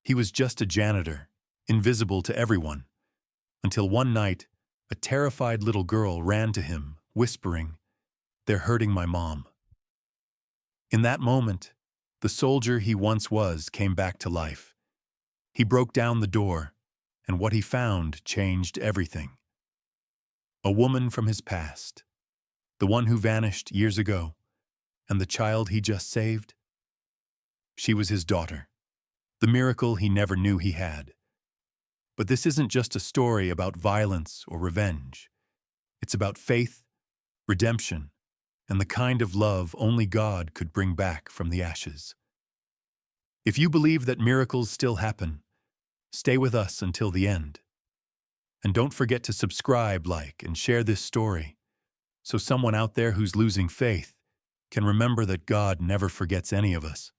He was just a janitor, invisible to everyone, until one night, a terrified little girl ran to him, whispering, "They're hurting my mom." In that moment, the soldier he once was came back to life. He broke down the door, and what he found changed everything. A woman from his past, the one who vanished years ago, and the child he just saved. She was his daughter, the miracle he never knew he had. But this isn't just a story about violence or revenge. It's about faith, redemption, and the kind of love only God could bring back from the ashes. If you believe that miracles still happen, stay with us until the end. And don't forget to subscribe, like, and share this story, so someone out there who's losing faith can remember that God never forgets any of us.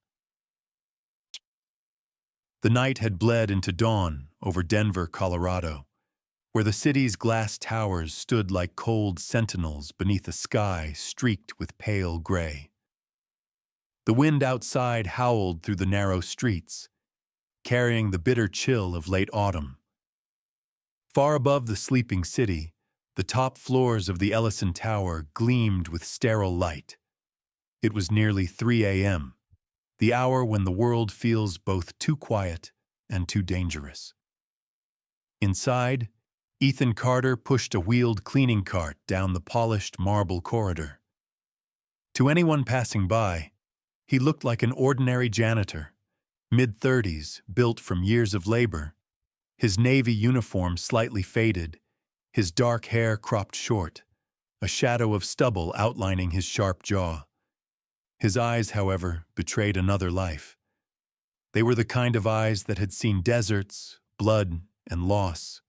The night had bled into dawn over Denver, Colorado, where the city's glass towers stood like cold sentinels beneath a sky streaked with pale gray. The wind outside howled through the narrow streets, carrying the bitter chill of late autumn. Far above the sleeping city, the top floors of the Ellison Tower gleamed with sterile light. It was nearly 3 a.m., the hour when the world feels both too quiet and too dangerous. Inside, Ethan Carter pushed a wheeled cleaning cart down the polished marble corridor. To anyone passing by, he looked like an ordinary janitor, mid-30s, built from years of labor, his navy uniform slightly faded, his dark hair cropped short, a shadow of stubble outlining his sharp jaw. His eyes, however, betrayed another life. They were the kind of eyes that had seen deserts, blood, and loss,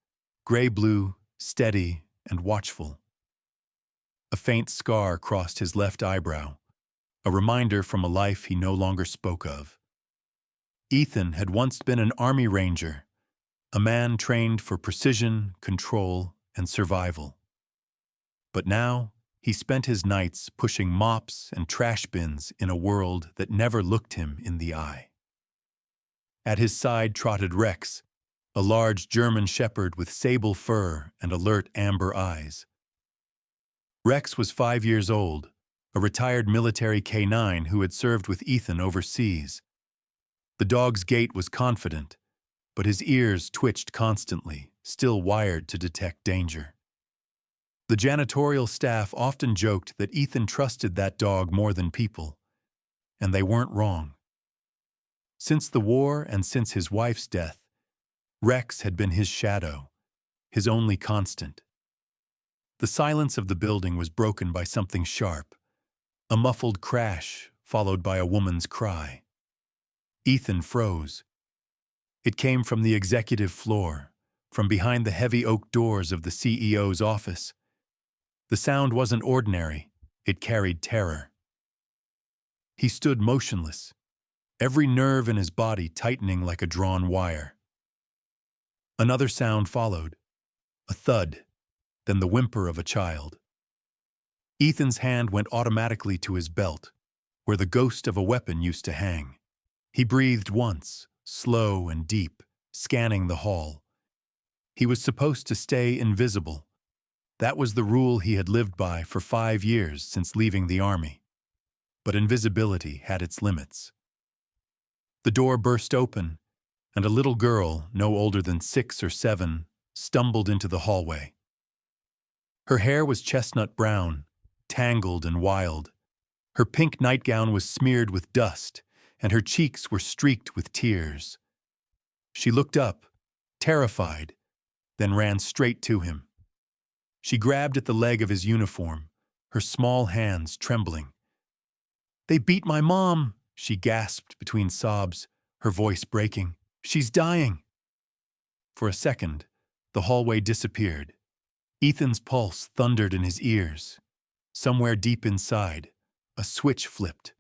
gray-blue, steady, and watchful. A faint scar crossed his left eyebrow, a reminder from a life he no longer spoke of. Ethan had once been an Army Ranger, a man trained for precision, control, and survival. But now, he spent his nights pushing mops and trash bins in a world that never looked him in the eye. At his side trotted Rex, a large German shepherd with sable fur and alert amber eyes. Rex was 5 years old, a retired military canine who had served with Ethan overseas. The dog's gait was confident, but his ears twitched constantly, still wired to detect danger. The janitorial staff often joked that Ethan trusted that dog more than people, and they weren't wrong. Since the war and since his wife's death, Rex had been his shadow, his only constant. The silence of the building was broken by something sharp, a muffled crash followed by a woman's cry. Ethan froze. It came from the executive floor, from behind the heavy oak doors of the CEO's office. The sound wasn't ordinary, it carried terror. He stood motionless, every nerve in his body tightening like a drawn wire. Another sound followed, a thud, then the whimper of a child. Ethan's hand went automatically to his belt, where the ghost of a weapon used to hang. He breathed once, slow and deep, scanning the hall. He was supposed to stay invisible. That was the rule he had lived by for 5 years since leaving the army. But invisibility had its limits. The door burst open, and a little girl, no older than 6 or 7, stumbled into the hallway. Her hair was chestnut brown, tangled and wild. Her pink nightgown was smeared with dust, and her cheeks were streaked with tears. She looked up, terrified, then ran straight to him. She grabbed at the leg of his uniform, her small hands trembling. "They beat my mom," she gasped between sobs, her voice breaking. "She's dying." For a second, the hallway disappeared. Ethan's pulse thundered in his ears. Somewhere deep inside, a switch flipped.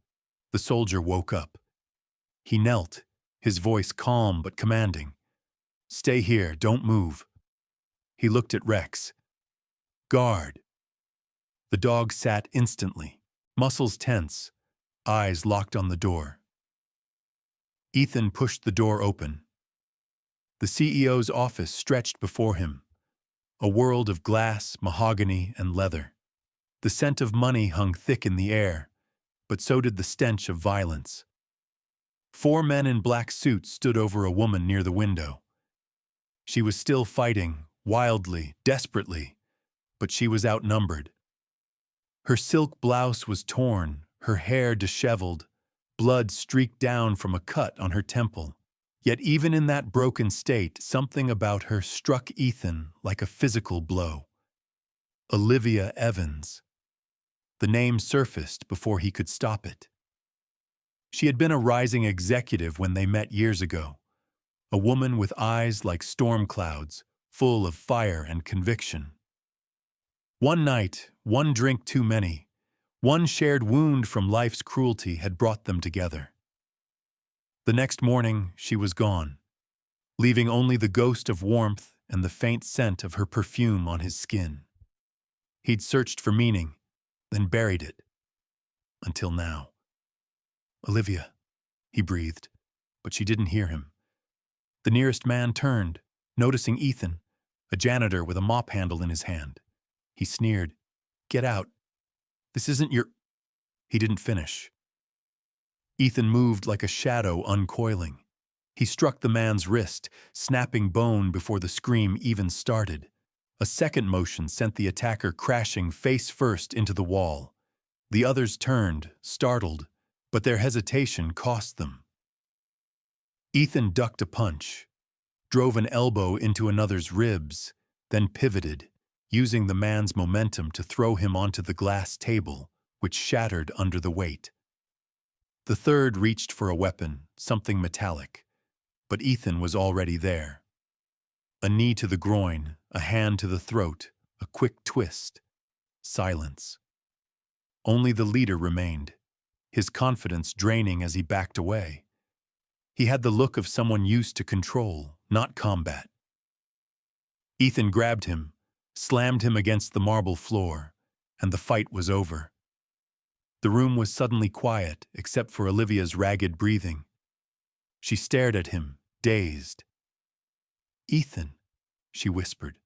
The soldier woke up. He knelt, his voice calm but commanding. "Stay here, don't move." He looked at Rex. "Guard." The dog sat instantly, muscles tense, eyes locked on the door. Ethan pushed the door open, The CEO's office stretched before him, a world of glass, mahogany, and leather. The scent of money hung thick in the air, but so did the stench of violence. 4 men in black suits stood over a woman near the window. She was still fighting, wildly, desperately, but she was outnumbered. Her silk blouse was torn, her hair disheveled, blood streaked down from a cut on her temple. Yet even in that broken state, something about her struck Ethan like a physical blow. Olivia Evans. The name surfaced before he could stop it. She had been a rising executive when they met years ago, a woman with eyes like storm clouds, full of fire and conviction. One night, one drink too many, one shared wound from life's cruelty had brought them together. The next morning, she was gone, leaving only the ghost of warmth and the faint scent of her perfume on his skin. He'd searched for meaning, then buried it. Until now. "Olivia," he breathed, but she didn't hear him. The nearest man turned, noticing Ethan, a janitor with a mop handle in his hand. He sneered, "Get out. This isn't your—" He didn't finish. Ethan moved like a shadow uncoiling. He struck the man's wrist, snapping bone before the scream even started. A second motion sent the attacker crashing face first into the wall. The others turned, startled, but their hesitation cost them. Ethan ducked a punch, drove an elbow into another's ribs, then pivoted, using the man's momentum to throw him onto the glass table, which shattered under the weight. The third reached for a weapon, something metallic, but Ethan was already there. A knee to the groin, a hand to the throat, a quick twist. Silence. Only the leader remained, his confidence draining as he backed away. He had the look of someone used to control, not combat. Ethan grabbed him, slammed him against the marble floor, and the fight was over. The room was suddenly quiet, except for Olivia's ragged breathing. She stared at him, dazed. "Ethan," she whispered,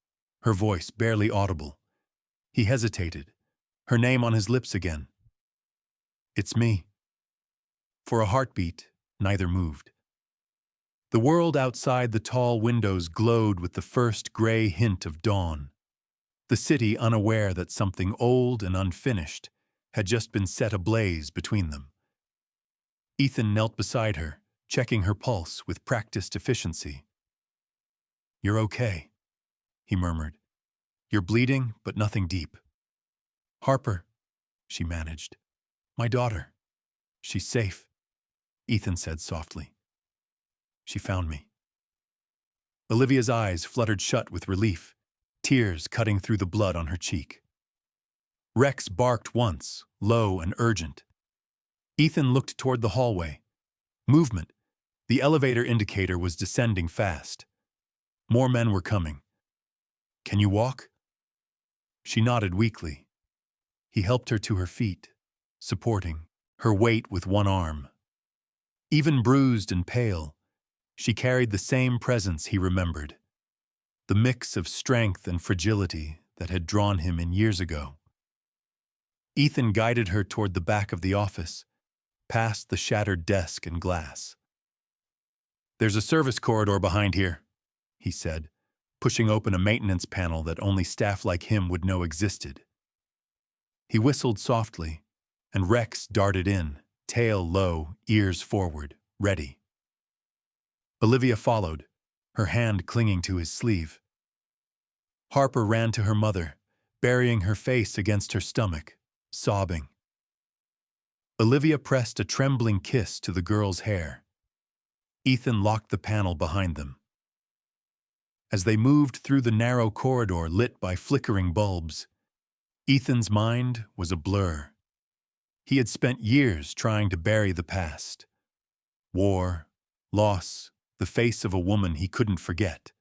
her voice barely audible. He hesitated, her name on his lips again. "It's me." For a heartbeat, neither moved. The world outside the tall windows glowed with the first gray hint of dawn. The city unaware that something old and unfinished had just been set ablaze between them. Ethan knelt beside her, checking her pulse with practiced efficiency. "You're okay," he murmured. "You're bleeding, but nothing deep." "Harper," she managed. "My daughter. She's safe," Ethan said softly. "She found me." Olivia's eyes fluttered shut with relief, tears cutting through the blood on her cheek. Rex barked once, low and urgent. Ethan looked toward the hallway. Movement. The elevator indicator was descending fast. More men were coming. "Can you walk?" She nodded weakly. He helped her to her feet, supporting her weight with one arm. Even bruised and pale, she carried the same presence he remembered, the mix of strength and fragility that had drawn him in years ago. Ethan guided her toward the back of the office, past the shattered desk and glass. "There's a service corridor behind here," he said, pushing open a maintenance panel that only staff like him would know existed. He whistled softly, and Rex darted in, tail low, ears forward, ready. Olivia followed, her hand clinging to his sleeve. Harper ran to her mother, burying her face against her stomach, sobbing. Olivia pressed a trembling kiss to the girl's hair. Ethan locked the panel behind them. As they moved through the narrow corridor lit by flickering bulbs, Ethan's mind was a blur. He had spent years trying to bury the past. War, loss, the face of a woman he couldn't forget.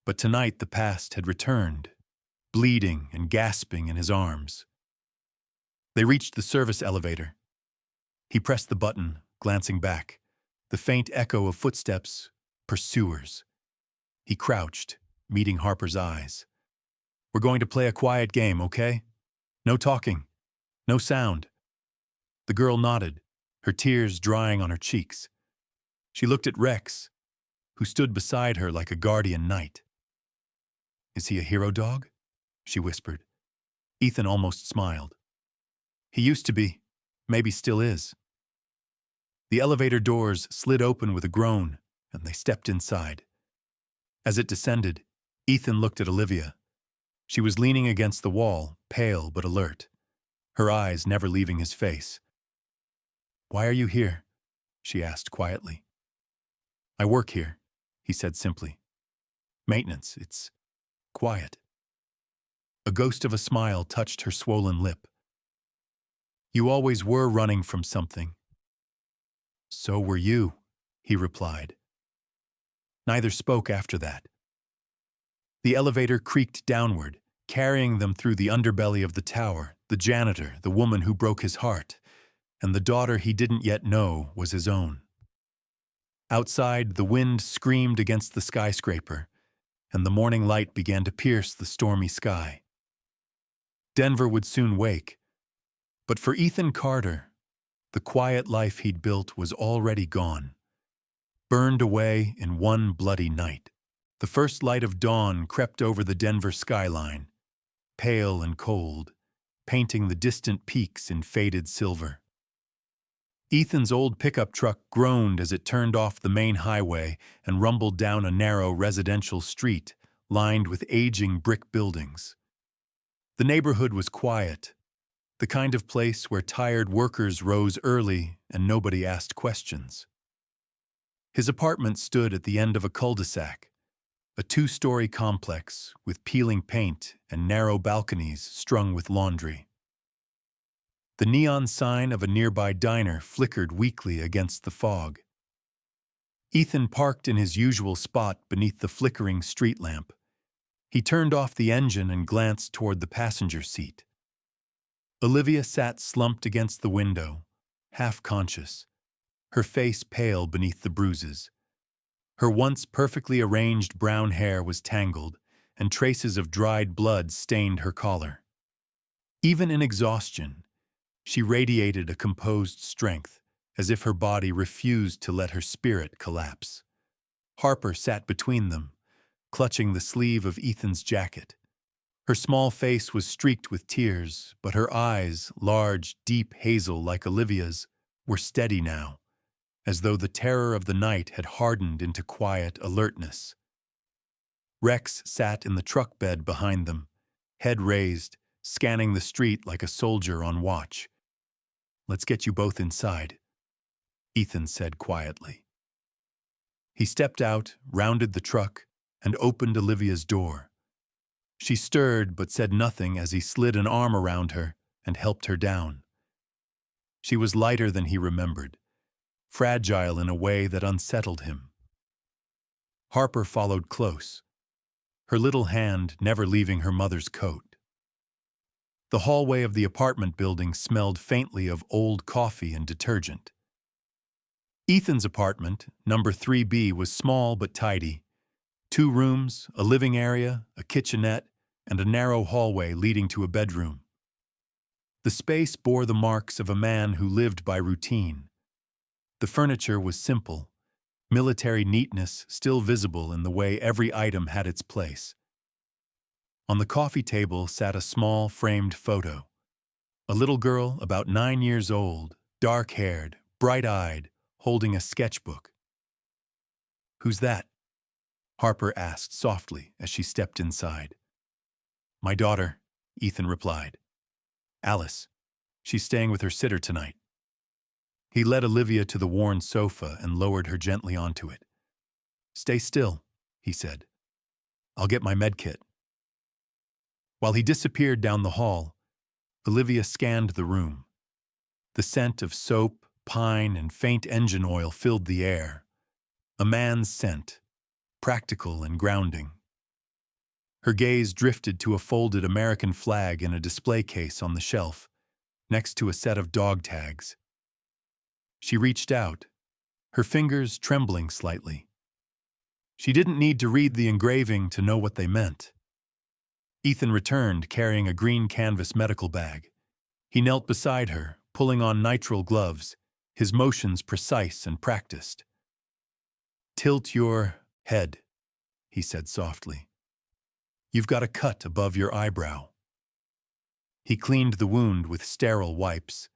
But tonight the past had returned, bleeding and gasping in his arms. They reached the service elevator. He pressed the button, glancing back. The faint echo of footsteps, pursuers. He crouched, meeting Harper's eyes. "We're going to play a quiet game, okay? No talking. No sound." The girl nodded, her tears drying on her cheeks. She looked at Rex, who stood beside her like a guardian knight. "Is he a hero dog?" she whispered. Ethan almost smiled. "He used to be. Maybe still is." The elevator doors slid open with a groan, and they stepped inside. As it descended, Ethan looked at Olivia. She was leaning against the wall, pale but alert, her eyes never leaving his face. "Why are you here?" she asked quietly. "I work here," he said simply. "Maintenance, it's quiet." A ghost of a smile touched her swollen lip. "You always were running from something." "So were you," he replied. Neither spoke after that. The elevator creaked downward, carrying them through the underbelly of the tower, the janitor, the woman who broke his heart, and the daughter he didn't yet know was his own. Outside, the wind screamed against the skyscraper, and the morning light began to pierce the stormy sky. Denver would soon wake, but for Ethan Carter, the quiet life he'd built was already gone, burned away in one bloody night. The first light of dawn crept over the Denver skyline, pale and cold, painting the distant peaks in faded silver. Ethan's old pickup truck groaned as it turned off the main highway and rumbled down a narrow residential street lined with aging brick buildings. The neighborhood was quiet, the kind of place where tired workers rose early and nobody asked questions. His apartment stood at the end of a cul-de-sac, a two-story complex with peeling paint and narrow balconies strung with laundry. The neon sign of a nearby diner flickered weakly against the fog. Ethan parked in his usual spot beneath the flickering street lamp. He turned off the engine and glanced toward the passenger seat. Olivia sat slumped against the window, half conscious, her face pale beneath the bruises. Her once perfectly arranged brown hair was tangled, and traces of dried blood stained her collar. Even in exhaustion, she radiated a composed strength, as if her body refused to let her spirit collapse. Harper sat between them, clutching the sleeve of Ethan's jacket. Her small face was streaked with tears, but her eyes, large, deep hazel like Olivia's, were steady now, as though the terror of the night had hardened into quiet alertness. Rex sat in the truck bed behind them, head raised, scanning the street like a soldier on watch. "Let's get you both inside," Ethan said quietly. He stepped out, rounded the truck, and opened Olivia's door. She stirred but said nothing as he slid an arm around her and helped her down. She was lighter than he remembered, fragile in a way that unsettled him. Harper followed close, her little hand never leaving her mother's coat. The hallway of the apartment building smelled faintly of old coffee and detergent. Ethan's apartment, number 3B, was small but tidy. 2 rooms, a living area, a kitchenette, and a narrow hallway leading to a bedroom. The space bore the marks of a man who lived by routine. The furniture was simple, military neatness still visible in the way every item had its place. On the coffee table sat a small framed photo. A little girl about 9 years old, dark-haired, bright-eyed, holding a sketchbook. "Who's that?" Harper asked softly as she stepped inside. "My daughter," Ethan replied. "Alice. She's staying with her sitter tonight." He led Olivia to the worn sofa and lowered her gently onto it. "Stay still," he said. "I'll get my med kit." While he disappeared down the hall, Olivia scanned the room. The scent of soap, pine, and faint engine oil filled the air. A man's scent, practical and grounding. Her gaze drifted to a folded American flag in a display case on the shelf, next to a set of dog tags. She reached out, her fingers trembling slightly. She didn't need to read the engraving to know what they meant. Ethan returned carrying a green canvas medical bag. He knelt beside her, pulling on nitrile gloves, his motions precise and practiced. "Tilt your head," he said softly. "You've got a cut above your eyebrow." He cleaned the wound with sterile wipes,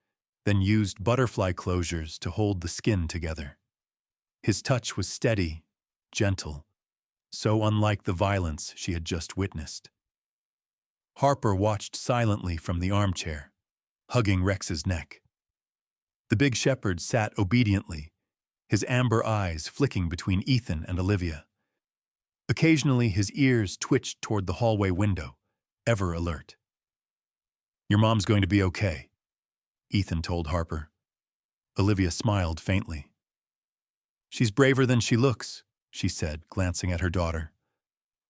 then used butterfly closures to hold the skin together. His touch was steady, gentle, so unlike the violence she had just witnessed. Harper watched silently from the armchair, hugging Rex's neck. The big shepherd sat obediently, his amber eyes flicking between Ethan and Olivia. Occasionally his ears twitched toward the hallway window, ever alert. "Your mom's going to be okay," Ethan told Harper. Olivia smiled faintly. "She's braver than she looks," she said, glancing at her daughter.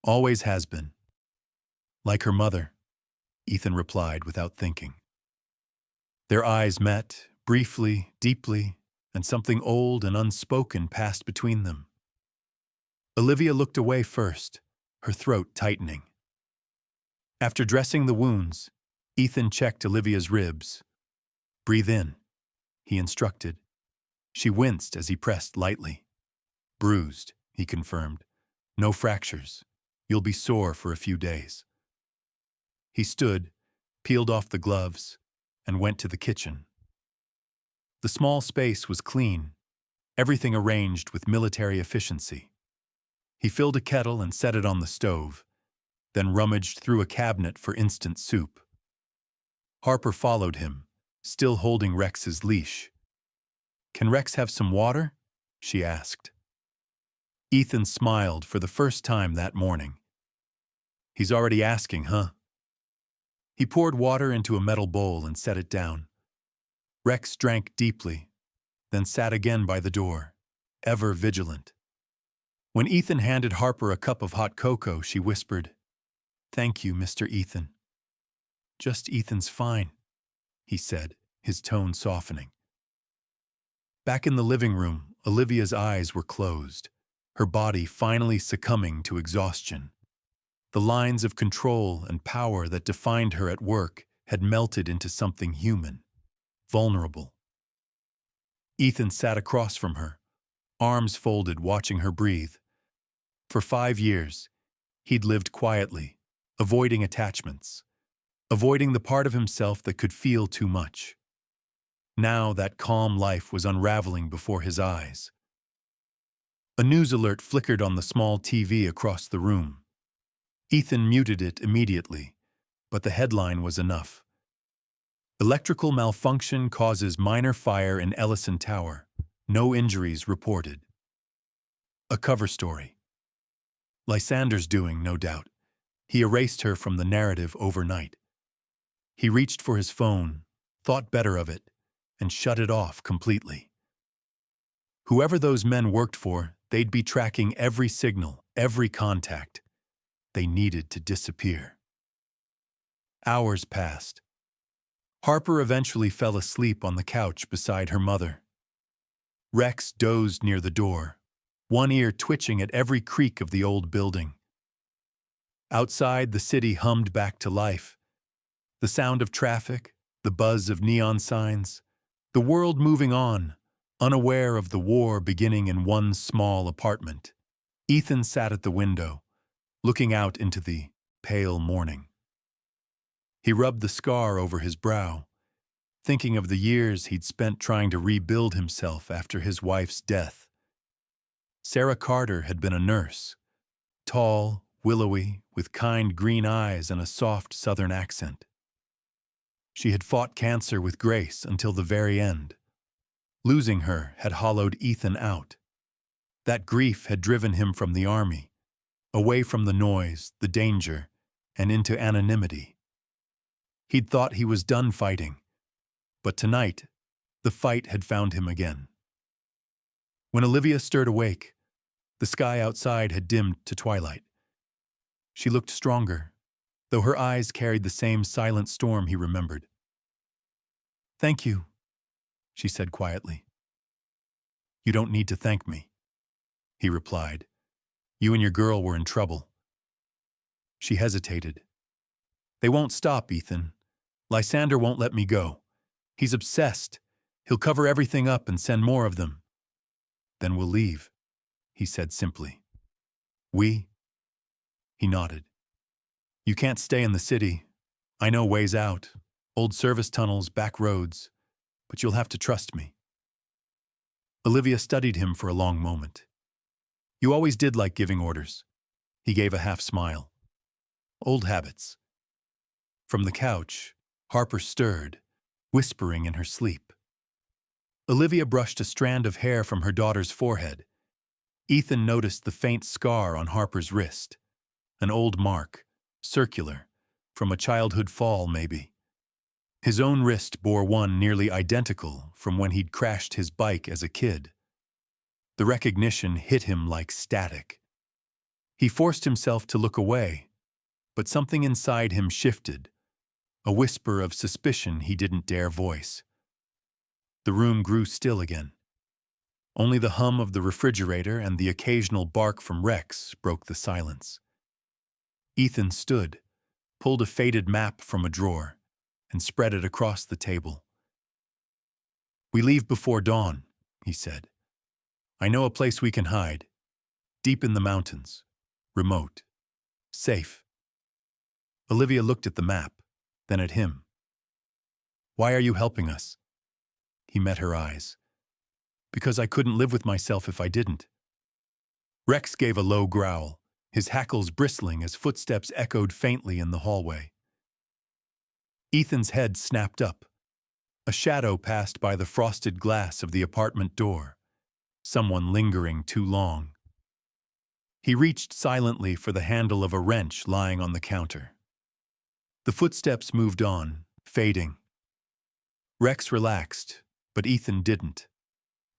"Always has been." "Like her mother," Ethan replied without thinking. Their eyes met, briefly, deeply, and something old and unspoken passed between them. Olivia looked away first, her throat tightening. After dressing the wounds, Ethan checked Olivia's ribs. "Breathe in," he instructed. She winced as he pressed lightly. "Bruised," he confirmed. "No fractures. You'll be sore for a few days." He stood, peeled off the gloves, and went to the kitchen. The small space was clean, everything arranged with military efficiency. He filled a kettle and set it on the stove, then rummaged through a cabinet for instant soup. Harper followed him, still holding Rex's leash. "Can Rex have some water?" she asked. Ethan smiled for the first time that morning. "He's already asking, huh?" He poured water into a metal bowl and set it down. Rex drank deeply, then sat again by the door, ever vigilant. When Ethan handed Harper a cup of hot cocoa, she whispered, "Thank you, Mr. Ethan." "Just Ethan's fine," he said, his tone softening. Back in the living room, Olivia's eyes were closed, her body finally succumbing to exhaustion. The lines of control and power that defined her at work had melted into something human, vulnerable. Ethan sat across from her, arms folded, watching her breathe. For 5 years, he'd lived quietly, avoiding attachments, avoiding the part of himself that could feel too much. Now that calm life was unraveling before his eyes. A news alert flickered on the small TV across the room. Ethan muted it immediately, but the headline was enough. "Electrical malfunction causes minor fire in Ellison Tower. No injuries reported." A cover story. Lysander's doing, no doubt. He erased her from the narrative overnight. He reached for his phone, thought better of it, and shut it off completely. Whoever those men worked for, they'd be tracking every signal, every contact. They needed to disappear. Hours passed. Harper eventually fell asleep on the couch beside her mother. Rex dozed near the door, one ear twitching at every creak of the old building. Outside, the city hummed back to life. The sound of traffic, the buzz of neon signs, the world moving on, unaware of the war beginning in one small apartment. Ethan sat at the window, looking out into the pale morning. He rubbed the scar over his brow, thinking of the years he'd spent trying to rebuild himself after his wife's death. Sarah Carter had been a nurse, tall, willowy, with kind green eyes and a soft southern accent. She had fought cancer with grace until the very end. Losing her had hollowed Ethan out. That grief had driven him from the army, away from the noise, the danger, and into anonymity. He'd thought he was done fighting, but tonight, the fight had found him again. When Olivia stirred awake, the sky outside had dimmed to twilight. She looked stronger, though her eyes carried the same silent storm he remembered. "Thank you," she said quietly. "You don't need to thank me," he replied. You and your girl were in trouble. She hesitated. They won't stop, Ethan. Lysander won't let me go. He's obsessed. He'll cover everything up and send more of them. Then we'll leave, he said simply. We? He nodded. You can't stay in the city. I know ways out. Old service tunnels, back roads. But you'll have to trust me. Olivia studied him for a long moment. You always did like giving orders. He gave a half smile. Old habits. From the couch, Harper stirred, whispering in her sleep. Olivia brushed a strand of hair from her daughter's forehead. Ethan noticed the faint scar on Harper's wrist. An old mark, circular, from a childhood fall maybe. His own wrist bore one nearly identical from when he'd crashed his bike as a kid. The recognition hit him like static. He forced himself to look away, but something inside him shifted, a whisper of suspicion he didn't dare voice. The room grew still again. Only the hum of the refrigerator and the occasional bark from Rex broke the silence. Ethan stood, pulled a faded map from a drawer, and spread it across the table. We leave before dawn, he said. I know a place we can hide, deep in the mountains, remote, safe. Olivia looked at the map, then at him. Why are you helping us? He met her eyes. Because I couldn't live with myself if I didn't. Rex gave a low growl, his hackles bristling as footsteps echoed faintly in the hallway. Ethan's head snapped up. A shadow passed by the frosted glass of the apartment door. Someone lingering too long. He reached silently for the handle of a wrench lying on the counter. The footsteps moved on, fading. Rex relaxed, but Ethan didn't.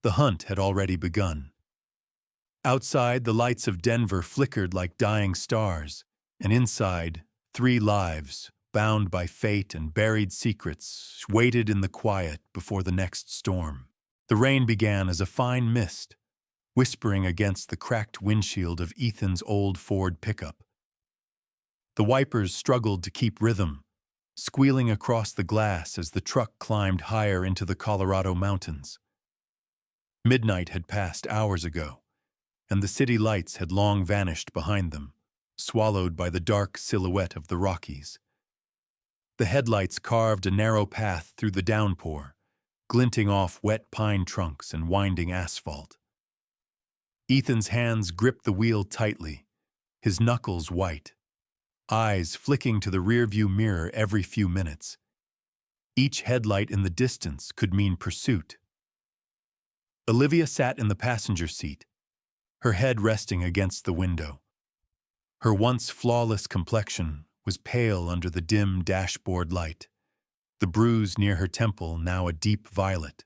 The hunt had already begun. Outside, the lights of Denver flickered like dying stars, and inside, 3 lives, bound by fate and buried secrets, waited in the quiet before the next storm. The rain began as a fine mist, whispering against the cracked windshield of Ethan's old Ford pickup. The wipers struggled to keep rhythm, squealing across the glass as the truck climbed higher into the Colorado mountains. Midnight had passed hours ago, and the city lights had long vanished behind them, swallowed by the dark silhouette of the Rockies. The headlights carved a narrow path through the downpour, glinting off wet pine trunks and winding asphalt. Ethan's hands gripped the wheel tightly, his knuckles white, eyes flicking to the rearview mirror every few minutes. Each headlight in the distance could mean pursuit. Olivia sat in the passenger seat, her head resting against the window. Her once flawless complexion was pale under the dim dashboard light, the bruise near her temple now a deep violet.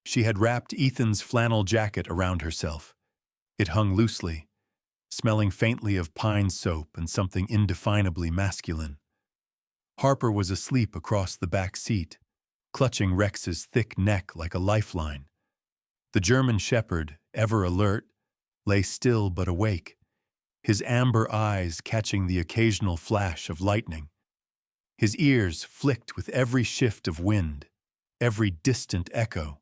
She had wrapped Ethan's flannel jacket around herself. It hung loosely, smelling faintly of pine soap and something indefinably masculine. Harper was asleep across the back seat, clutching Rex's thick neck like a lifeline. The German shepherd, ever alert, lay still but awake, his amber eyes catching the occasional flash of lightning. His ears flicked with every shift of wind, every distant echo.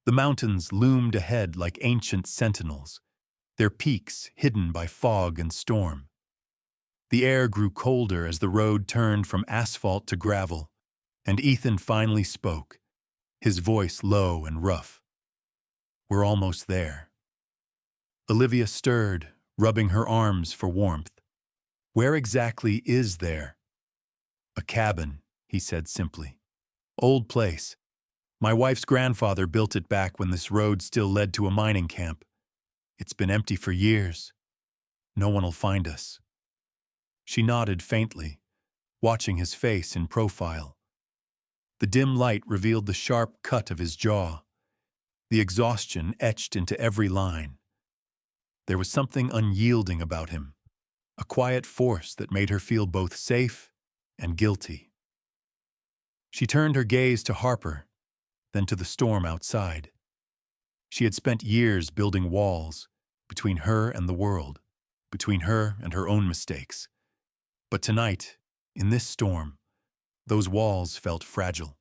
The mountains loomed ahead like ancient sentinels, their peaks hidden by fog and storm. The air grew colder as the road turned from asphalt to gravel, and Ethan finally spoke, his voice low and rough. We're almost there. Olivia stirred, rubbing her arms for warmth. Where exactly is there? A cabin, he said simply. Old place. My wife's grandfather built it back when this road still led to a mining camp. It's been empty for years. No one'll find us. She nodded faintly, watching his face in profile. The dim light revealed the sharp cut of his jaw, the exhaustion etched into every line. There was something unyielding about him, a quiet force that made her feel both safe and guilty. She turned her gaze to Harper, then to the storm outside. She had spent years building walls, between her and the world, between her and her own mistakes. But tonight, in this storm, those walls felt fragile.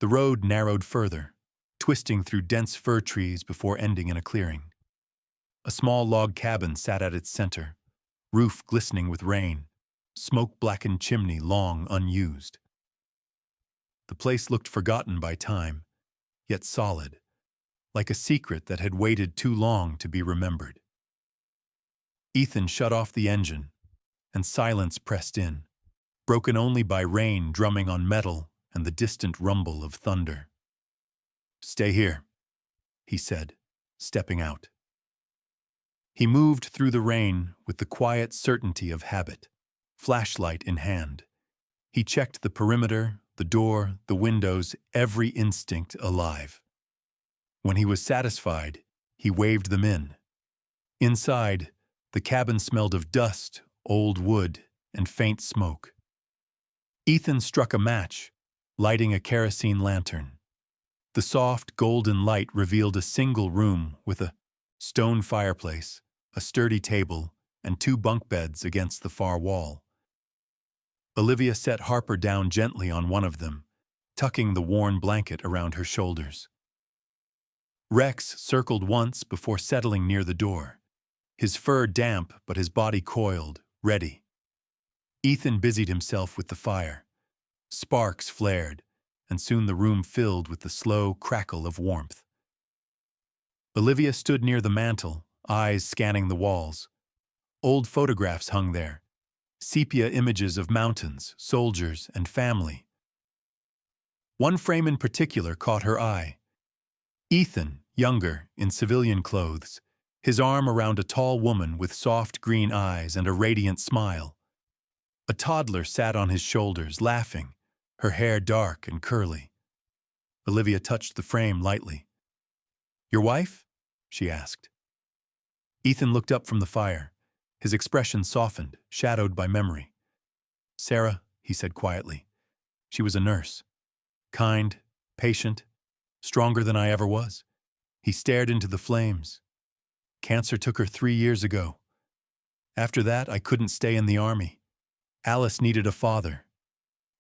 The road narrowed further, twisting through dense fir trees before ending in a clearing. A small log cabin sat at its center, roof glistening with rain, smoke-blackened chimney long unused. The place looked forgotten by time, yet solid, like a secret that had waited too long to be remembered. Ethan shut off the engine, and silence pressed in, broken only by rain drumming on metal and the distant rumble of thunder. "Stay here," he said, stepping out. He moved through the rain with the quiet certainty of habit, flashlight in hand. He checked the perimeter, the door, the windows, every instinct alive. When he was satisfied, he waved them in. Inside, the cabin smelled of dust, old wood, and faint smoke. Ethan struck a match, lighting a kerosene lantern. The soft, golden light revealed a single room with a stone fireplace, a sturdy table, and 2 bunk beds against the far wall. Olivia set Harper down gently on one of them, tucking the worn blanket around her shoulders. Rex circled once before settling near the door, his fur damp but his body coiled, ready. Ethan busied himself with the fire. Sparks flared, and soon the room filled with the slow crackle of warmth. Olivia stood near the mantel, eyes scanning the walls. Old photographs hung there, sepia images of mountains, soldiers, and family. One frame in particular caught her eye. Ethan, younger, in civilian clothes, his arm around a tall woman with soft green eyes and a radiant smile. A toddler sat on his shoulders, laughing, her hair dark and curly. Olivia touched the frame lightly. "Your wife?" she asked. Ethan looked up from the fire. His expression softened, shadowed by memory. "Sarah," he said quietly. "She was a nurse. Kind, patient, stronger than I ever was." He stared into the flames. "Cancer took her 3 years ago. After that, I couldn't stay in the army. Alice needed a father.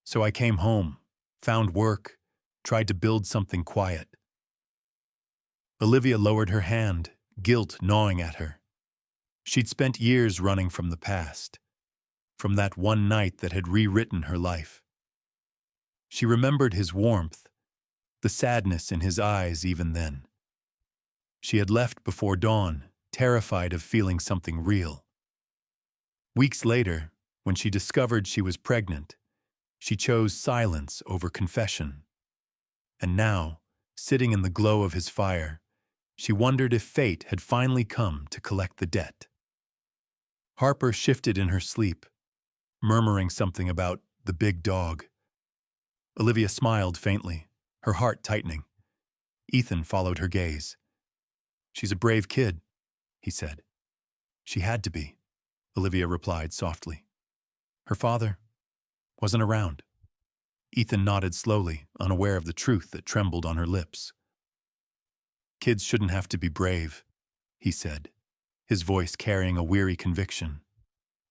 So I came home, found work, tried to build something quiet." Olivia lowered her hand, guilt gnawing at her. She'd spent years running from the past, from that one night that had rewritten her life. She remembered his warmth, the sadness in his eyes even then. She had left before dawn, terrified of feeling something real. Weeks later, when she discovered she was pregnant, she chose silence over confession. And now, sitting in the glow of his fire, she wondered if fate had finally come to collect the debt. Harper shifted in her sleep, murmuring something about the big dog. Olivia smiled faintly, her heart tightening. Ethan followed her gaze. "She's a brave kid," he said. "She had to be," Olivia replied softly. "Her father wasn't around." Ethan nodded slowly, unaware of the truth that trembled on her lips. "Kids shouldn't have to be brave," he said, his voice carrying a weary conviction.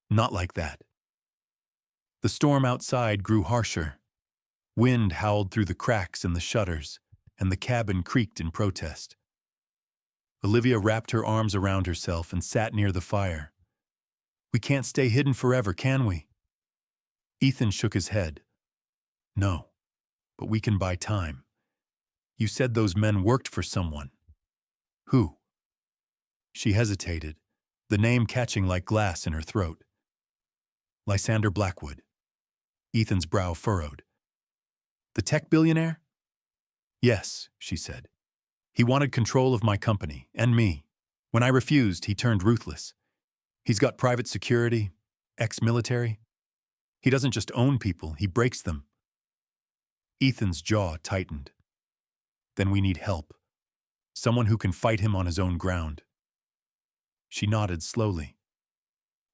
"Not like that." The storm outside grew harsher. Wind howled through the cracks in the shutters, and the cabin creaked in protest. Olivia wrapped her arms around herself and sat near the fire. "We can't stay hidden forever, can we?" Ethan shook his head. "No, but we can buy time. You said those men worked for someone. Who?" She hesitated, the name catching like glass in her throat. "Lysander Blackwood." Ethan's brow furrowed. "The tech billionaire?" "Yes," she said. "He wanted control of my company, and me. When I refused, he turned ruthless. He's got private security, ex-military. He doesn't just own people, he breaks them." Ethan's jaw tightened. "Then we need help. Someone who can fight him on his own ground." She nodded slowly.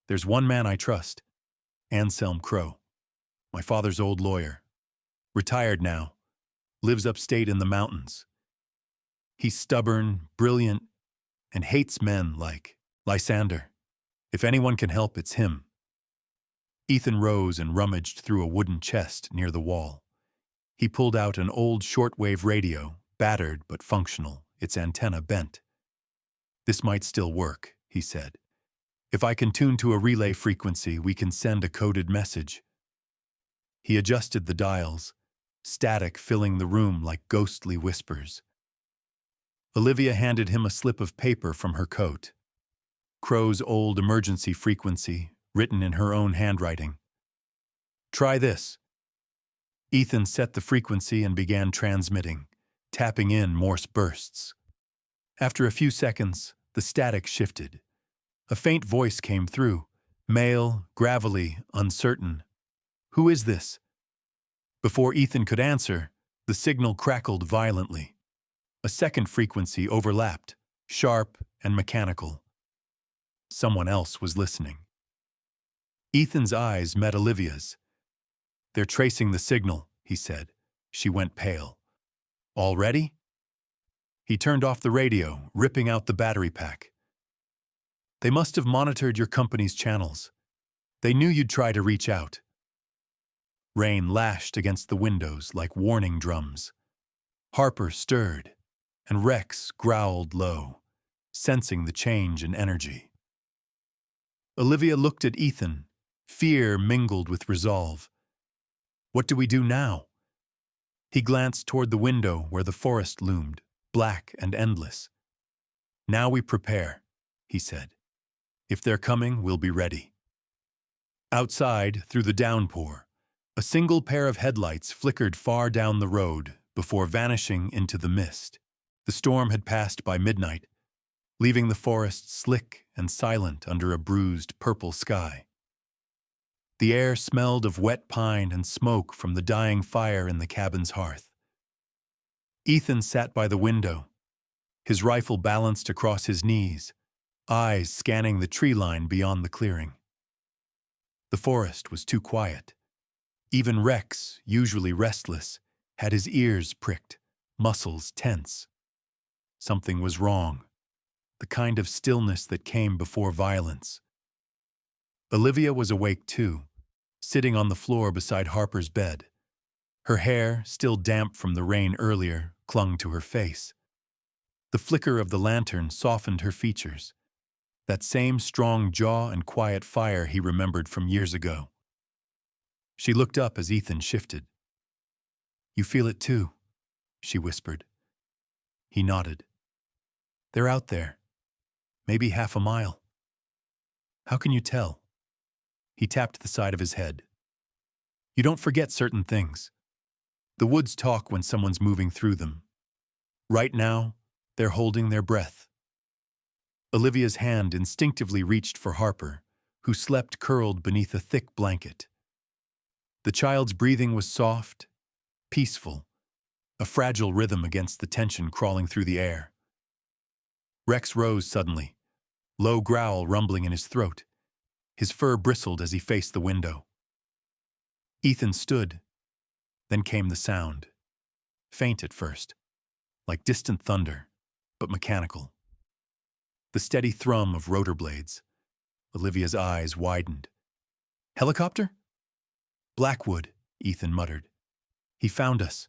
"There's one man I trust, Anselm Crow, my father's old lawyer. Retired now, lives upstate in the mountains. He's stubborn, brilliant, and hates men like Lysander. If anyone can help, it's him. Ethan rose and rummaged through a wooden chest near the wall. He pulled out an old shortwave radio, battered but functional, its antenna bent. "This might still work," he said. "If I can tune to a relay frequency, we can send a coded message." He adjusted the dials, static filling the room like ghostly whispers. Olivia handed him a slip of paper from her coat. Crow's old emergency frequency, written in her own handwriting. "Try this." Ethan set the frequency and began transmitting, tapping in Morse bursts. After a few seconds, the static shifted. A faint voice came through, male, gravelly, uncertain. "Who is this?" Before Ethan could answer, the signal crackled violently. A second frequency overlapped, sharp and mechanical. Someone else was listening. Ethan's eyes met Olivia's. "They're tracing the signal," he said. She went pale. "Already?" He turned off the radio, ripping out the battery pack. "They must have monitored your company's channels. They knew you'd try to reach out." Rain lashed against the windows like warning drums. Harper stirred, and Rex growled low, sensing the change in energy. Olivia looked at Ethan, fear mingled with resolve. "What do we do now?" He glanced toward the window where the forest loomed, black and endless. "Now we prepare," he said. "If they're coming, we'll be ready." Outside, through the downpour, a single pair of headlights flickered far down the road before vanishing into the mist. The storm had passed by midnight, leaving the forest slick and silent under a bruised purple sky. The air smelled of wet pine and smoke from the dying fire in the cabin's hearth. Ethan sat by the window, his rifle balanced across his knees, eyes scanning the tree line beyond the clearing. The forest was too quiet. Even Rex, usually restless, had his ears pricked, muscles tense. Something was wrong, the kind of stillness that came before violence. Olivia was awake too, sitting on the floor beside Harper's bed. Her hair, still damp from the rain earlier, clung to her face. The flicker of the lantern softened her features, that same strong jaw and quiet fire he remembered from years ago. She looked up as Ethan shifted. "You feel it too," she whispered. He nodded. "They're out there, maybe half a mile." "How can you tell?" He tapped the side of his head. "You don't forget certain things. The woods talk when someone's moving through them. Right now, they're holding their breath." Olivia's hand instinctively reached for Harper, who slept curled beneath a thick blanket. The child's breathing was soft, peaceful, a fragile rhythm against the tension crawling through the air. Rex rose suddenly, low growl rumbling in his throat. His fur bristled as he faced the window. Ethan stood. Then came the sound, faint at first, like distant thunder, but mechanical. The steady thrum of rotor blades. Olivia's eyes widened. "Helicopter?" "Blackwood," Ethan muttered. "He found us."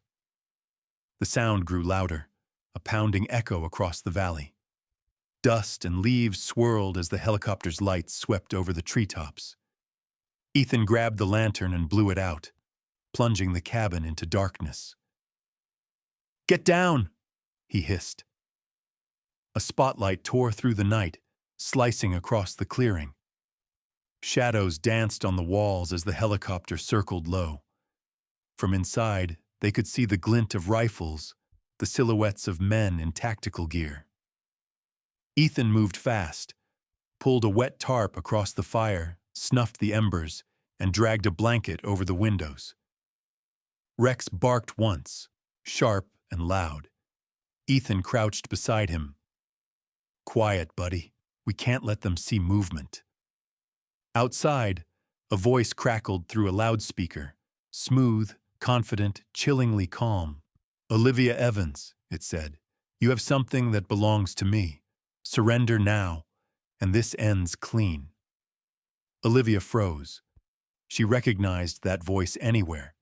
The sound grew louder, a pounding echo across the valley. Dust and leaves swirled as the helicopter's lights swept over the treetops. Ethan grabbed the lantern and blew it out, plunging the cabin into darkness. "Get down!" he hissed. A spotlight tore through the night, slicing across the clearing. Shadows danced on the walls as the helicopter circled low. From inside, they could see the glint of rifles, the silhouettes of men in tactical gear. Ethan moved fast, pulled a wet tarp across the fire, snuffed the embers, and dragged a blanket over the windows. Rex barked once, sharp and loud. Ethan crouched beside him. "Quiet, buddy. We can't let them see movement." Outside, a voice crackled through a loudspeaker, smooth, confident, chillingly calm. "Olivia Evans," it said, "you have something that belongs to me. Surrender now, and this ends clean. Olivia froze. She recognized that voice anywhere.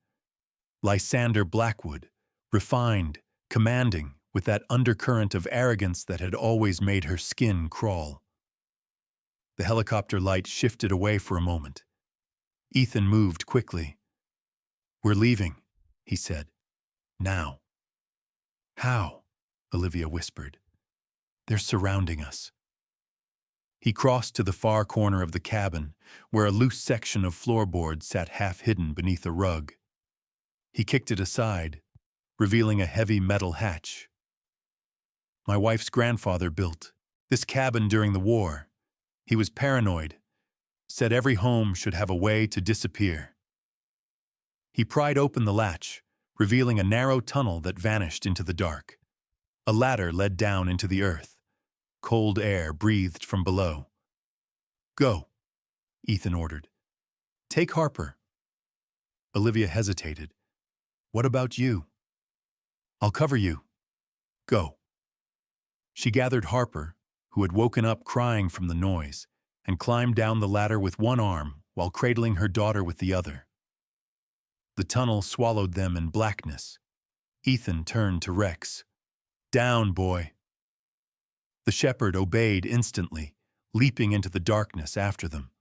Lysander Blackwood, refined, commanding, with that undercurrent of arrogance that had always made her skin crawl. The helicopter light shifted away for a moment. Ethan moved quickly. "We're leaving," he said. "Now." "How?" Olivia whispered. "They're surrounding us." He crossed to the far corner of the cabin, where a loose section of floorboard sat half-hidden beneath a rug. He kicked it aside, revealing a heavy metal hatch. "My wife's grandfather built this cabin during the war. He was paranoid, said every home should have a way to disappear." He pried open the latch, revealing a narrow tunnel that vanished into the dark. A ladder led down into the earth. Cold air breathed from below. "Go," Ethan ordered. "Take Harper." Olivia hesitated. "What about you?" "I'll cover you. Go." She gathered Harper, who had woken up crying from the noise, and climbed down the ladder with one arm while cradling her daughter with the other. The tunnel swallowed them in blackness. Ethan turned to Rex. "Down, boy." The shepherd obeyed instantly, leaping into the darkness after them.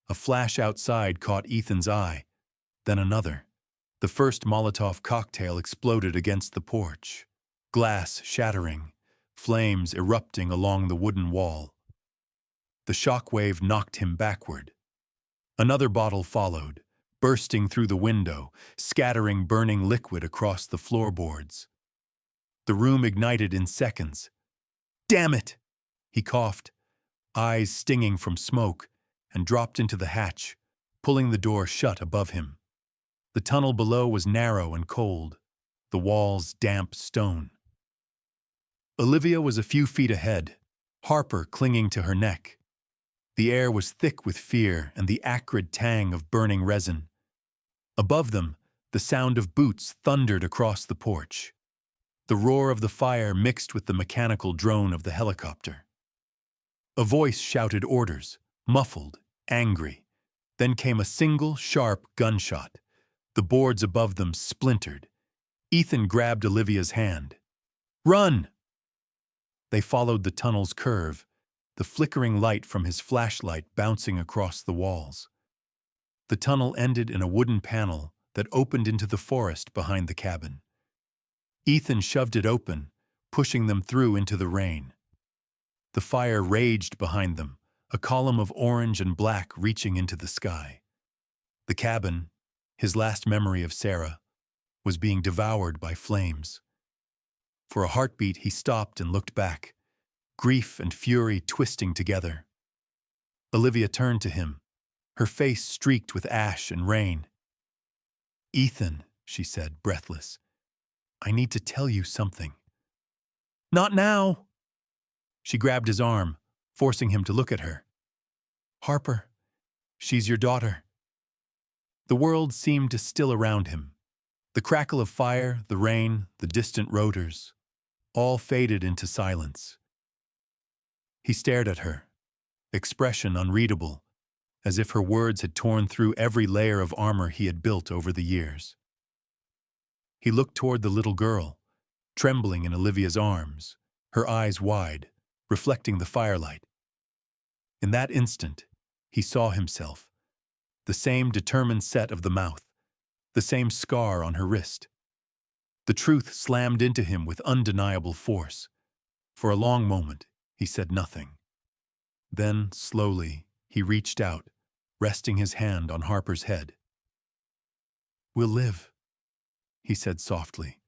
A flash outside caught Ethan's eye, then another. The first Molotov cocktail exploded against the porch, glass shattering, flames erupting along the wooden wall. The shockwave knocked him backward. Another bottle followed, bursting through the window, scattering burning liquid across the floorboards. The room ignited in seconds. "Damn it!" he coughed, eyes stinging from smoke, and dropped into the hatch, pulling the door shut above him. The tunnel below was narrow and cold, the walls damp stone. Olivia was a few feet ahead, Harper clinging to her neck. The air was thick with fear and the acrid tang of burning resin. Above them, the sound of boots thundered across the porch. The roar of the fire mixed with the mechanical drone of the helicopter. A voice shouted orders, muffled, angry. Then came a single, sharp gunshot. The boards above them splintered. Ethan grabbed Olivia's hand. "Run!" They followed the tunnel's curve, the flickering light from his flashlight bouncing across the walls. The tunnel ended in a wooden panel that opened into the forest behind the cabin. Ethan shoved it open, pushing them through into the rain. The fire raged behind them, a column of orange and black reaching into the sky. The cabin, his last memory of Sarah, was being devoured by flames. For a heartbeat, he stopped and looked back, grief and fury twisting together. Olivia turned to him, her face streaked with ash and rain. "Ethan," she said, breathless, "I need to tell you something." "Not now." She grabbed his arm, forcing him to look at her. "Harper, she's your daughter." The world seemed to still around him. The crackle of fire, the rain, the distant rotors, all faded into silence. He stared at her, expression unreadable, as if her words had torn through every layer of armor he had built over the years. He looked toward the little girl, trembling in Olivia's arms, her eyes wide, reflecting the firelight. In that instant, he saw himself, the same determined set of the mouth, the same scar on her wrist. The truth slammed into him with undeniable force. For a long moment, he said nothing. Then, slowly, he reached out, resting his hand on Harper's head. "We'll live," he said softly,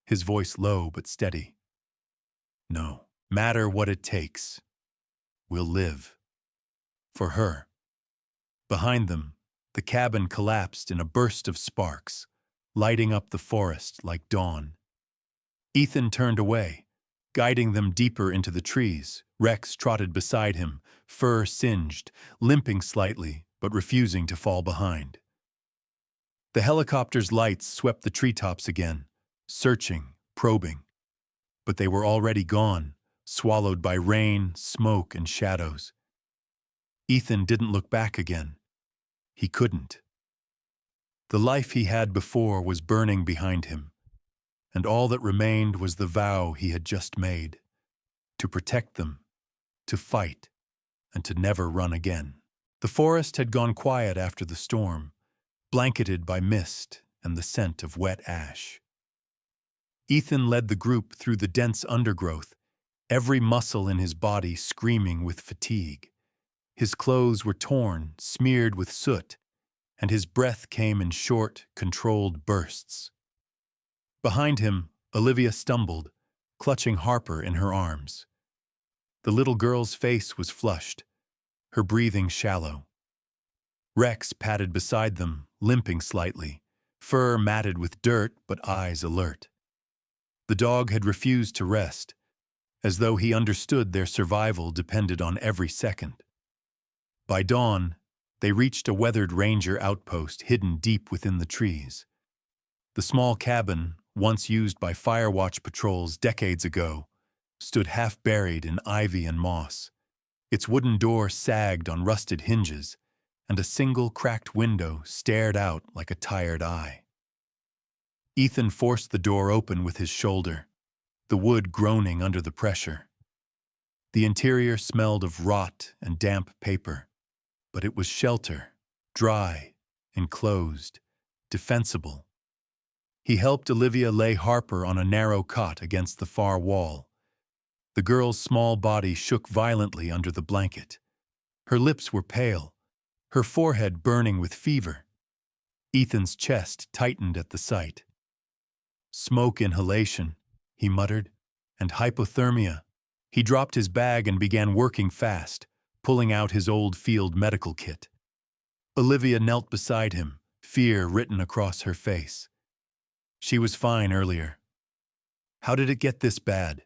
his voice low but steady. "No matter what it takes, we'll live. For her." Behind them, the cabin collapsed in a burst of sparks, lighting up the forest like dawn. Ethan turned away, guiding them deeper into the trees. Rex trotted beside him, fur singed, limping slightly, but refusing to fall behind. The helicopter's lights swept the treetops again, searching, probing. But they were already gone, swallowed by rain, smoke, and shadows. Ethan didn't look back again. He couldn't. The life he had before was burning behind him, and all that remained was the vow he had just made, to protect them, to fight, and to never run again. The forest had gone quiet after the storm, blanketed by mist and the scent of wet ash. Ethan led the group through the dense undergrowth, every muscle in his body screaming with fatigue. His clothes were torn, smeared with soot, and his breath came in short, controlled bursts. Behind him, Olivia stumbled, clutching Harper in her arms. The little girl's face was flushed, her breathing shallow. Rex padded beside them, limping slightly, fur matted with dirt but eyes alert. The dog had refused to rest, as though he understood their survival depended on every second. By dawn, they reached a weathered ranger outpost hidden deep within the trees. The small cabin, once used by firewatch patrols decades ago, stood half-buried in ivy and moss. Its wooden door sagged on rusted hinges, and a single cracked window stared out like a tired eye. Ethan forced the door open with his shoulder, the wood groaning under the pressure. The interior smelled of rot and damp paper, but it was shelter, dry, enclosed, defensible. He helped Olivia lay Harper on a narrow cot against the far wall. The girl's small body shook violently under the blanket. Her lips were pale, her forehead burning with fever. Ethan's chest tightened at the sight. "Smoke inhalation," he muttered, "and hypothermia." He dropped his bag and began working fast, pulling out his old field medical kit. Olivia knelt beside him, fear written across her face. She was fine earlier. How did it get this bad?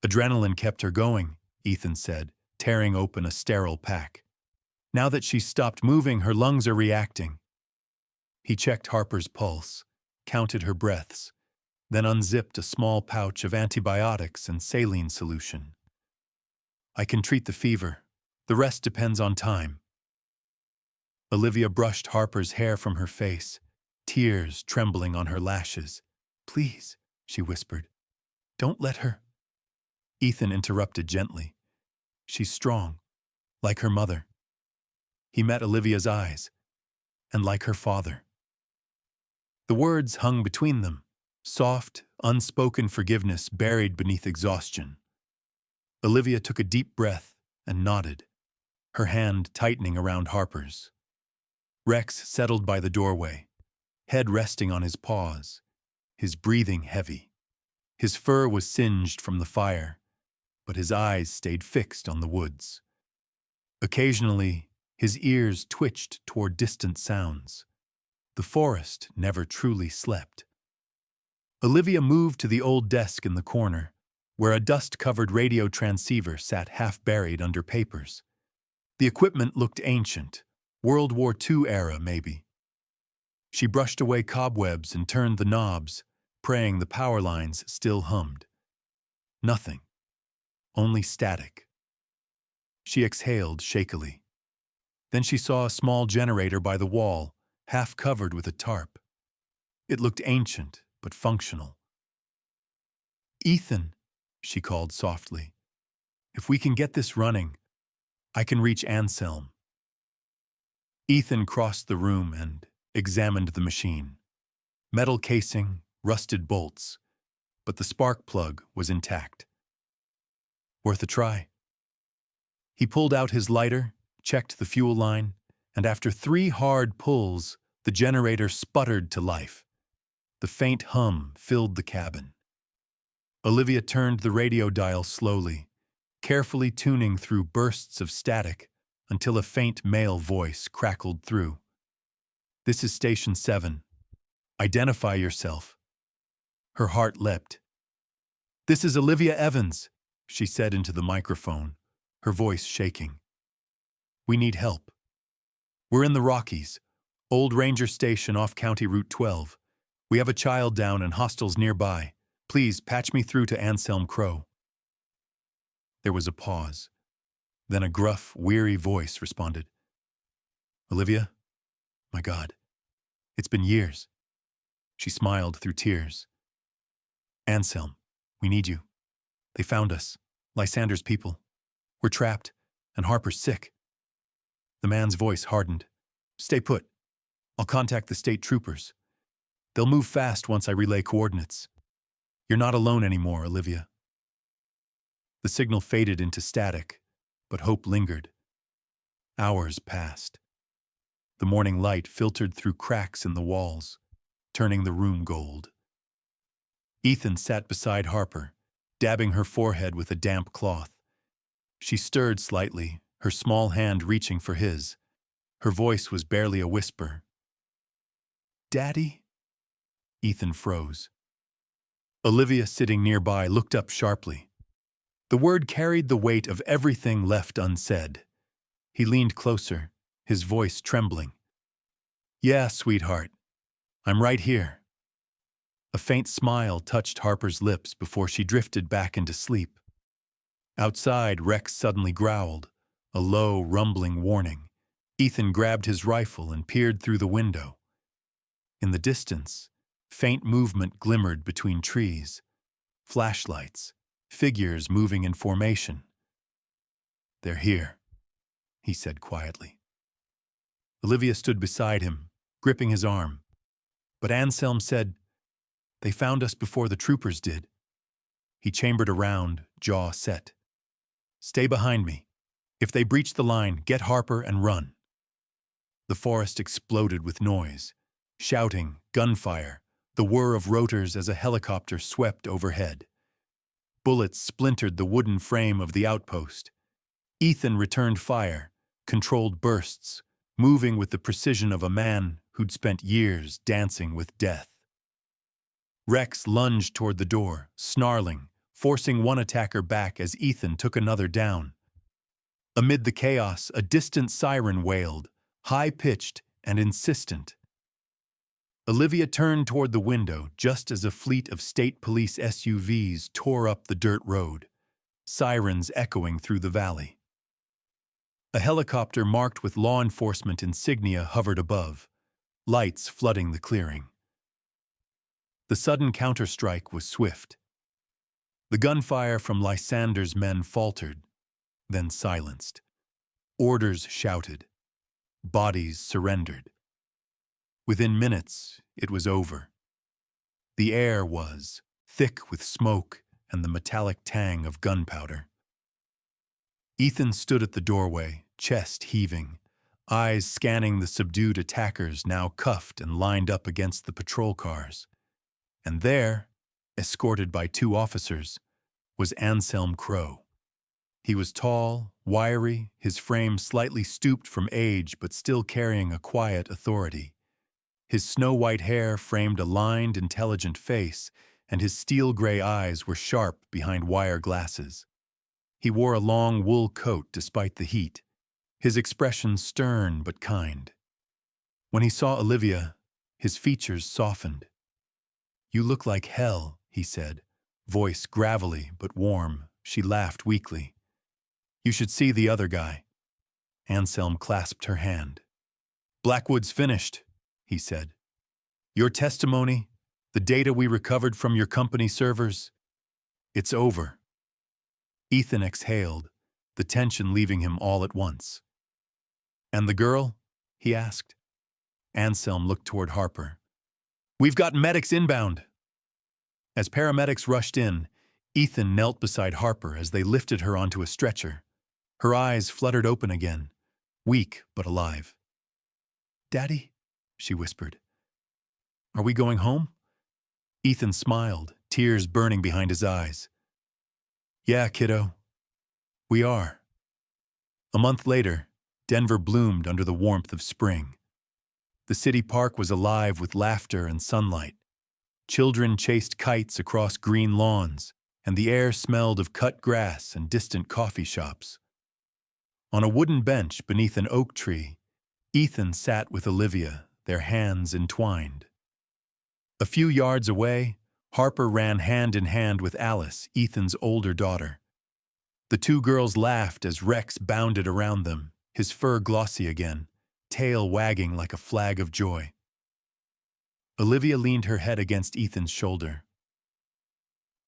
Adrenaline kept her going, Ethan said, tearing open a sterile pack. Now that she's stopped moving, her lungs are reacting. He checked Harper's pulse, counted her breaths, then unzipped a small pouch of antibiotics and saline solution. "I can treat the fever. The rest depends on time." Olivia brushed Harper's hair from her face, tears trembling on her lashes. "Please," she whispered, "don't let her." Ethan interrupted gently. "She's strong, like her mother." He met Olivia's eyes, and like her father. The words hung between them, soft, unspoken forgiveness buried beneath exhaustion. Olivia took a deep breath and nodded, her hand tightening around Harper's. Rex settled by the doorway, head resting on his paws, his breathing heavy. His fur was singed from the fire, but his eyes stayed fixed on the woods. Occasionally, his ears twitched toward distant sounds. The forest never truly slept. Olivia moved to the old desk in the corner, where a dust-covered radio transceiver sat half-buried under papers. The equipment looked ancient, World War II era maybe. She brushed away cobwebs and turned the knobs, praying the power lines still hummed. Nothing. Only static. She exhaled shakily. Then she saw a small generator by the wall, half covered with a tarp. It looked ancient, but functional. "Ethan," she called softly, "if we can get this running, I can reach Anselm." Ethan crossed the room and examined the machine. Metal casing, rusted bolts, but the spark plug was intact. Worth a try. He pulled out his lighter, checked the fuel line, and after 3 hard pulls, the generator sputtered to life. The faint hum filled the cabin. Olivia turned the radio dial slowly, carefully tuning through bursts of static until a faint male voice crackled through. "This is Station 7. Identify yourself." Her heart leapt. "This is Olivia Evans," she said into the microphone, her voice shaking. "We need help. We're in the Rockies, Old Ranger Station off County Route 12. We have a child down and hostiles nearby. Please patch me through to Anselm Crow." There was a pause. Then a gruff, weary voice responded. Olivia? My God, it's been years. She smiled through tears. Anselm, we need you. They found us, Lysander's people. We're trapped, and Harper's sick. The man's voice hardened. Stay put. I'll contact the state troopers. They'll move fast once I relay coordinates. You're not alone anymore, Olivia. The signal faded into static, but hope lingered. Hours passed. The morning light filtered through cracks in the walls, turning the room gold. Ethan sat beside Harper, dabbing her forehead with a damp cloth. She stirred slightly, her small hand reaching for his. Her voice was barely a whisper. Daddy? Ethan froze. Olivia, sitting nearby, looked up sharply. The word carried the weight of everything left unsaid. He leaned closer, his voice trembling. Yeah, sweetheart. I'm right here. A faint smile touched Harper's lips before she drifted back into sleep. Outside, Rex suddenly growled, a low, rumbling warning. Ethan grabbed his rifle and peered through the window. In the distance, faint movement glimmered between trees. Flashlights, figures moving in formation. They're here, he said quietly. Olivia stood beside him, gripping his arm. But Anselm said, They found us before the troopers did. He chambered around, jaw set. Stay behind me. If they breach the line, get Harper and run. The forest exploded with noise. Shouting, gunfire, the whir of rotors as a helicopter swept overhead. Bullets splintered the wooden frame of the outpost. Ethan returned fire, controlled bursts, moving with the precision of a man who'd spent years dancing with death. Rex lunged toward the door, snarling, forcing one attacker back as Ethan took another down. Amid the chaos, a distant siren wailed, high-pitched and insistent. Olivia turned toward the window just as a fleet of state police SUVs tore up the dirt road, sirens echoing through the valley. A helicopter marked with law enforcement insignia hovered above, lights flooding the clearing. The sudden counterstrike was swift. The gunfire from Lysander's men faltered, then silenced. Orders shouted. Bodies surrendered. Within minutes, it was over. The air was thick with smoke and the metallic tang of gunpowder. Ethan stood at the doorway, chest heaving, eyes scanning the subdued attackers now cuffed and lined up against the patrol cars. And there, escorted by 2 officers, was Anselm Crow. He was tall, wiry, his frame slightly stooped from age but still carrying a quiet authority. His snow-white hair framed a lined, intelligent face, and his steel-gray eyes were sharp behind wire glasses. He wore a long wool coat despite the heat, his expression stern but kind. When he saw Olivia, his features softened. You look like hell, he said, voice gravelly but warm. She laughed weakly. You should see the other guy. Anselm clasped her hand. Blackwood's finished, he said. Your testimony, the data we recovered from your company servers, it's over. Ethan exhaled, the tension leaving him all at once. And the girl? He asked. Anselm looked toward Harper. We've got medics inbound. As paramedics rushed in, Ethan knelt beside Harper as they lifted her onto a stretcher. Her eyes fluttered open again, weak but alive. Daddy, she whispered. Are we going home? Ethan smiled, tears burning behind his eyes. Yeah, kiddo. We are. A month later, Denver bloomed under the warmth of spring. The city park was alive with laughter and sunlight. Children chased kites across green lawns, and the air smelled of cut grass and distant coffee shops. On a wooden bench beneath an oak tree, Ethan sat with Olivia, their hands entwined. A few yards away, Harper ran hand in hand with Alice, Ethan's older daughter. The two girls laughed as Rex bounded around them, his fur glossy again, tail wagging like a flag of joy. Olivia leaned her head against Ethan's shoulder.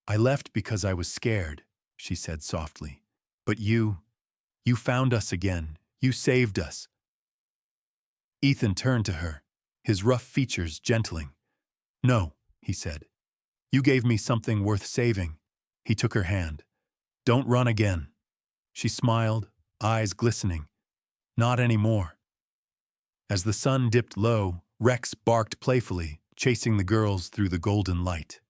"I left because I was scared," she said softly. "But you found us again. You saved us." Ethan turned to her, his rough features gentling. "No," he said. "You gave me something worth saving." He took her hand. "Don't run again." She smiled, eyes glistening. "Not anymore." As the sun dipped low, Rex barked playfully, chasing the girls through the golden light.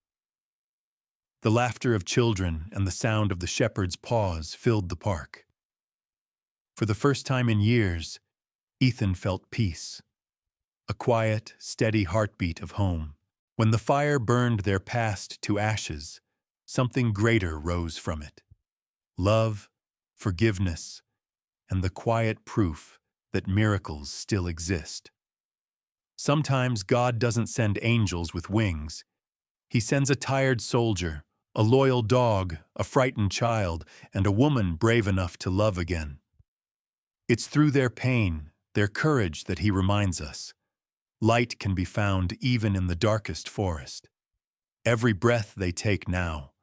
The laughter of children and the sound of the shepherd's paws filled the park. For the first time in years, Ethan felt peace. A quiet, steady heartbeat of home. When the fire burned their past to ashes, something greater rose from it. Love, forgiveness, and the quiet proof that miracles still exist. Sometimes God doesn't send angels with wings. He sends a tired soldier, a loyal dog, a frightened child, and a woman brave enough to love again. It's through their pain, their courage that he reminds us. Light can be found even in the darkest forest. Every breath they take now,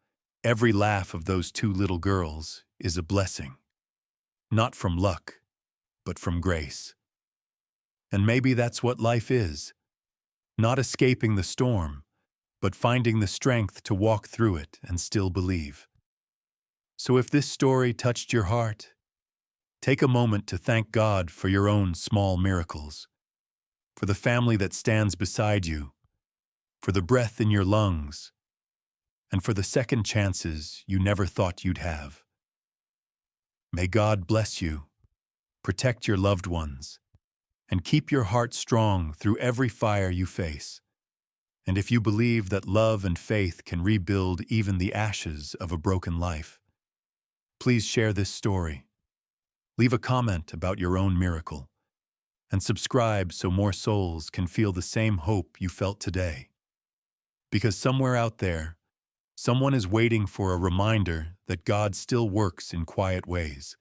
every laugh of those two little girls is a blessing. Not from luck, but from grace. And maybe that's what life is. Not escaping the storm, but finding the strength to walk through it and still believe. So if this story touched your heart, take a moment to thank God for your own small miracles, for the family that stands beside you, for the breath in your lungs, and for the second chances you never thought you'd have. May God bless you, protect your loved ones, and keep your heart strong through every fire you face. And if you believe that love and faith can rebuild even the ashes of a broken life, please share this story. Leave a comment about your own miracle, and subscribe so more souls can feel the same hope you felt today. Because somewhere out there, someone is waiting for a reminder that God still works in quiet ways.